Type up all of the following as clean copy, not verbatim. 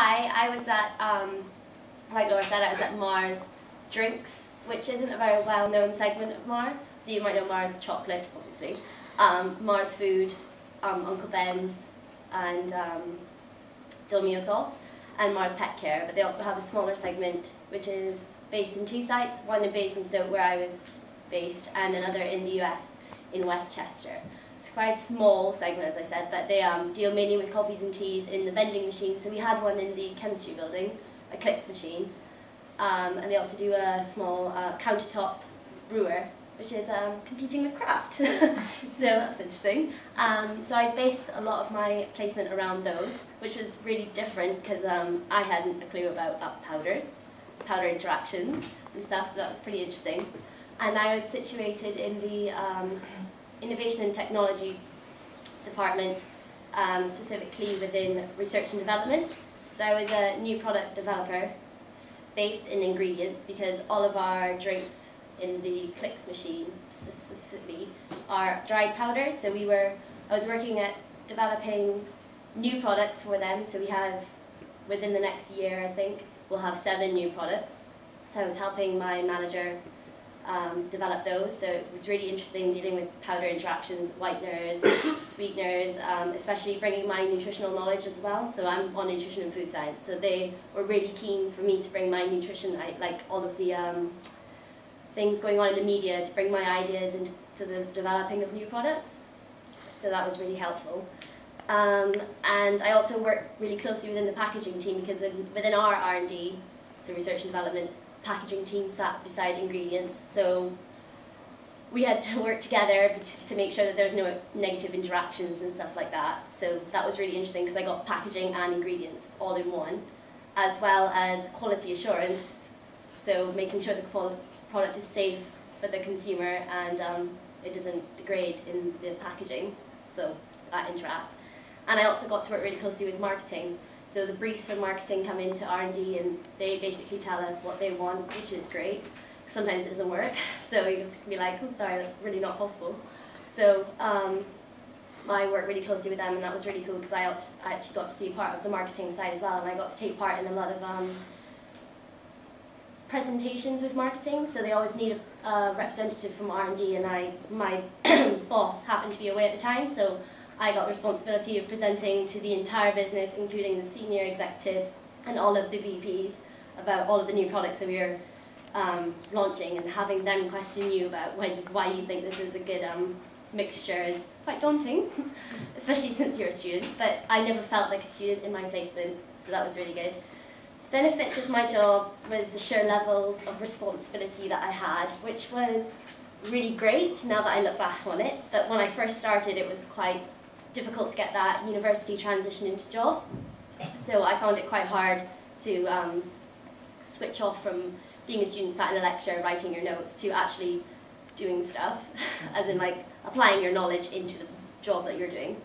Hi, I was at, like Laura said, I was at Mars Drinks, which isn't a very well-known segment of Mars. So you might know Mars Chocolate, obviously, Mars Food, Uncle Ben's, and Dolmio Sauce, and Mars Pet Care. But they also have a smaller segment, which is based in two sites, one in Basingstoke, where I was based, and another in the US, in Westchester. It's quite a small segment, as I said, but they deal mainly with coffees and teas in the vending machine. So we had one in the chemistry building, a clicks machine, and they also do a small countertop brewer, which is competing with craft. So that's interesting. So I based a lot of my placement around those, which was really different because I hadn't a clue about powders, powder interactions and stuff, so that was pretty interesting. And I was situated in the Innovation and Technology department, specifically within research and development. So I was a new product developer based in ingredients, because all of our drinks in the clicks machine specifically are dried powders. So I was working at developing new products for them. So we have, within the next year I think, we'll have 7 new products. So I was helping my manager develop those, so it was really interesting dealing with powder interactions, whiteners, sweeteners, especially bringing my nutritional knowledge as well. So I'm on nutrition and food science, so they were really keen for me to bring my nutrition, like all of the things going on in the media, to bring my ideas into the developing of new products. So that was really helpful. And I also work really closely within the packaging team, because within our R&D, so research and development, packaging team sat beside ingredients, so we had to work together to make sure that there was no negative interactions and stuff like that. So that was really interesting, because I got packaging and ingredients all in one, as well as quality assurance, so making sure the product is safe for the consumer and it doesn't degrade in the packaging, so that interacts. And I also got to work really closely with marketing. So the briefs for marketing come into R&D and they basically tell us what they want, which is great. Sometimes it doesn't work, so you have to be like, oh sorry, that's really not possible. So I worked really closely with them, and that was really cool, because I actually got to see part of the marketing side as well, and I got to take part in a lot of presentations with marketing. So they always need a representative from R&D, and my boss happened to be away at the time, so I got the responsibility of presenting to the entire business, including the senior executive and all of the VPs, about all of the new products that we were launching, and having them question you about why you think this is a good mixture is quite daunting, especially since you're a student, but I never felt like a student in my placement, so that was really good. Benefits of my job was the sheer levels of responsibility that I had, which was really great now that I look back on it, but when I first started it was quite difficult to get that university transition into job. So I found it quite hard to switch off from being a student sat in a lecture writing your notes to actually doing stuff, as in like applying your knowledge into the job that you're doing.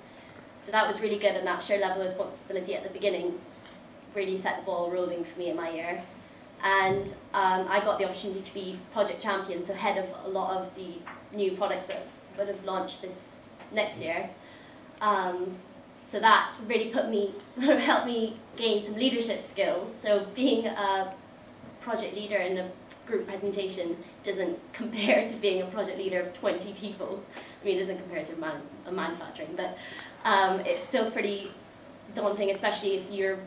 So that was really good, and that shared level of responsibility at the beginning really set the ball rolling for me in my year. And I got the opportunity to be project champion, so head of a lot of the new products that would have launched this next year. So that really helped me gain some leadership skills. So being a project leader in a group presentation doesn't compare to being a project leader of 20 people. I mean, it doesn't compare to manufacturing, but it's still pretty daunting, especially if you're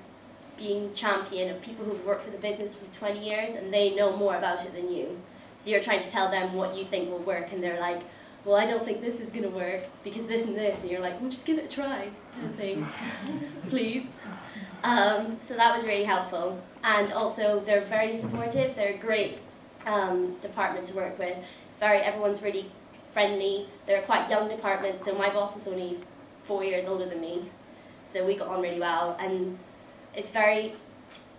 being champion of people who've worked for the business for 20 years and they know more about it than you. So you're trying to tell them what you think will work, and they're like, well, I don't think this is going to work because this and this, and you're like, well, just give it a try, kind of thing, please. So that was really helpful. And also, they're very supportive. They're a great department to work with. Everyone's really friendly. They're a quite young department, so my boss is only 4 years older than me. So we got on really well, and it's very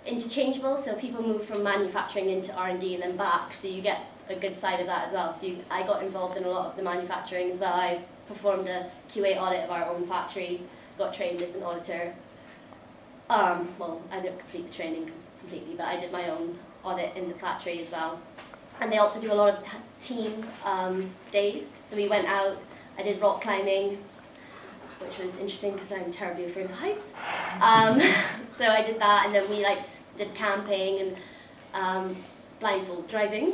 interchangeable, so people move from manufacturing into R&D and then back, so you get a good side of that as well. So I got involved in a lot of the manufacturing as well. I performed a QA audit of our own factory, got trained as an auditor. Well, I didn't complete the training completely, but I did my own audit in the factory as well. And they also do a lot of team days. So we went out, I did rock climbing, which was interesting because I'm terribly afraid of heights. So I did that, and then we did camping and blindfold driving.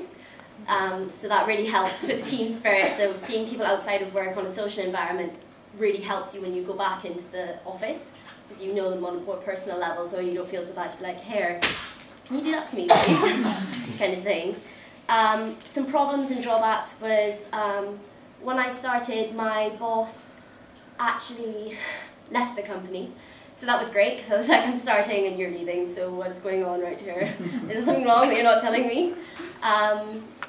So that really helped with the team spirit. So seeing people outside of work on a social environment really helps you when you go back into the office, because you know them on a more personal level, so you don't feel so bad to be like, here, can you do that for me, please? Kind of thing. Some problems and drawbacks was when I started, my boss actually left the company. So that was great, because I was like, I'm starting and you're leaving, so what is going on right here? Is there something wrong that you're not telling me?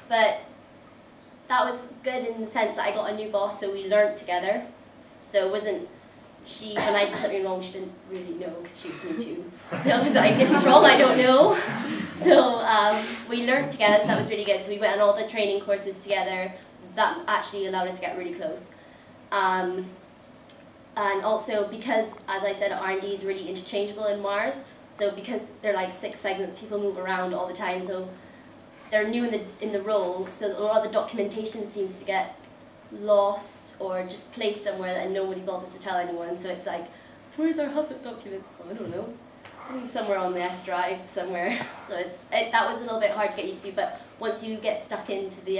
But that was good in the sense that I got a new boss, so we learnt together. So it wasn't when I did something wrong, she didn't really know because she was new too. So I was like, is this wrong? I don't know. So we learnt together, so that was really good. So we went on all the training courses together. That actually allowed us to get really close. And also because, as I said, R&D is really interchangeable in Mars. So because they're like 6 segments, people move around all the time. So they're new in the role, so a lot of the documentation seems to get lost or just placed somewhere and nobody bothers to tell anyone. So it's like, where's our HACCP documents? Oh, I don't know. Somewhere on the S drive somewhere. So that was a little bit hard to get used to, but once you get stuck into the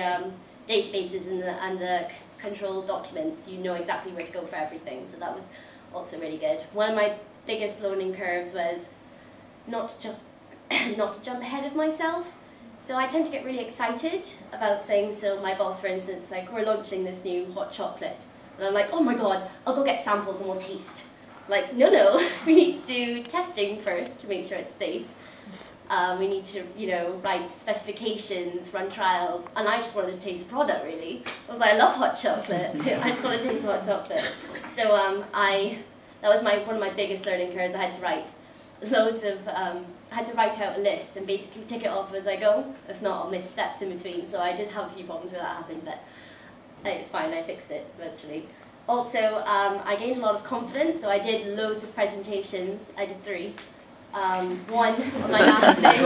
databases and the control documents, you know exactly where to go for everything. So that was also really good. One of my biggest learning curves was not to jump ahead of myself. So I tend to get really excited about things. So my boss, for instance, like, we're launching this new hot chocolate. And I'm like, oh my god, I'll go get samples and we'll taste. Like, no, we need to do testing first to make sure it's safe. We need to, write specifications, run trials, and I just wanted to taste the product, really. I was like, I love hot chocolate. I just want to taste the hot chocolate. So that was one of my biggest learning curves. I had to write I had to write out a list and basically tick it off as I go. If not, I'll miss steps in between. So I did have a few problems where that happened, but it was fine. I fixed it eventually. Also, I gained a lot of confidence, so I did loads of presentations. I did 3. One on my last day.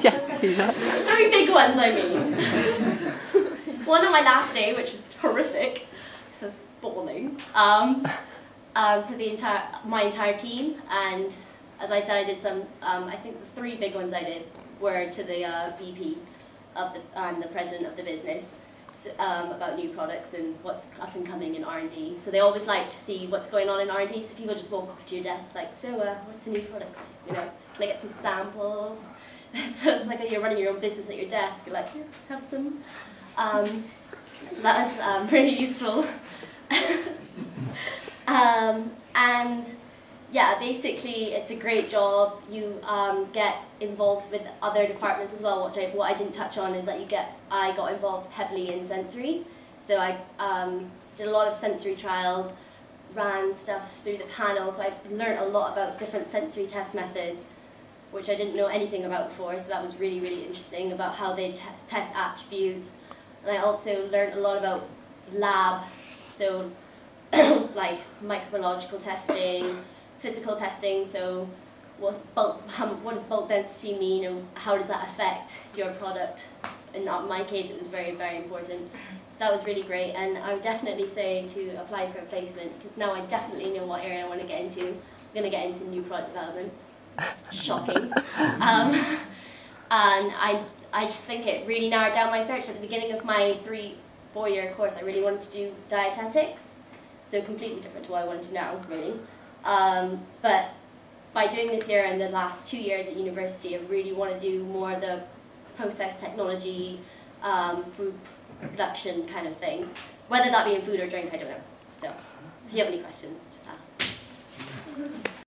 Yes, see that. 3 big ones, I mean. One on my last day, which was horrific, so spawning, to my entire team. And as I said, I did some, I think the 3 big ones I did were to the VP and the president of the business. About new products and what's up and coming in R&D. So they always like to see what's going on in R&D, so people just walk up to your desk like, so what's the new products? Can I get some samples? So it's like you're running your own business at your desk. You're like, yes, have some. So that was pretty useful. And yeah, basically it's a great job. You get involved with other departments as well. What I didn't touch on is that I got involved heavily in sensory. So I did a lot of sensory trials, ran stuff through the panel, so I learned a lot about different sensory test methods, which I didn't know anything about before, so that was really, really interesting, about how they test attributes. And I also learned a lot about lab, so like microbiological testing, physical testing, so what does bulk density mean and how does that affect your product? In my case, it was very, very important. So that was really great, and I would definitely say to apply for a placement, because now I definitely know what area I want to get into. I'm going to get into new product development. Shocking. And I just think it really narrowed down my search. At the beginning of my 4-year course, I really wanted to do dietetics, so completely different to what I want to do now, really. But by doing this year and the last 2 years at university, I really want to do more of the process technology, food production kind of thing. Whether that be in food or drink, I don't know. So if you have any questions, just ask.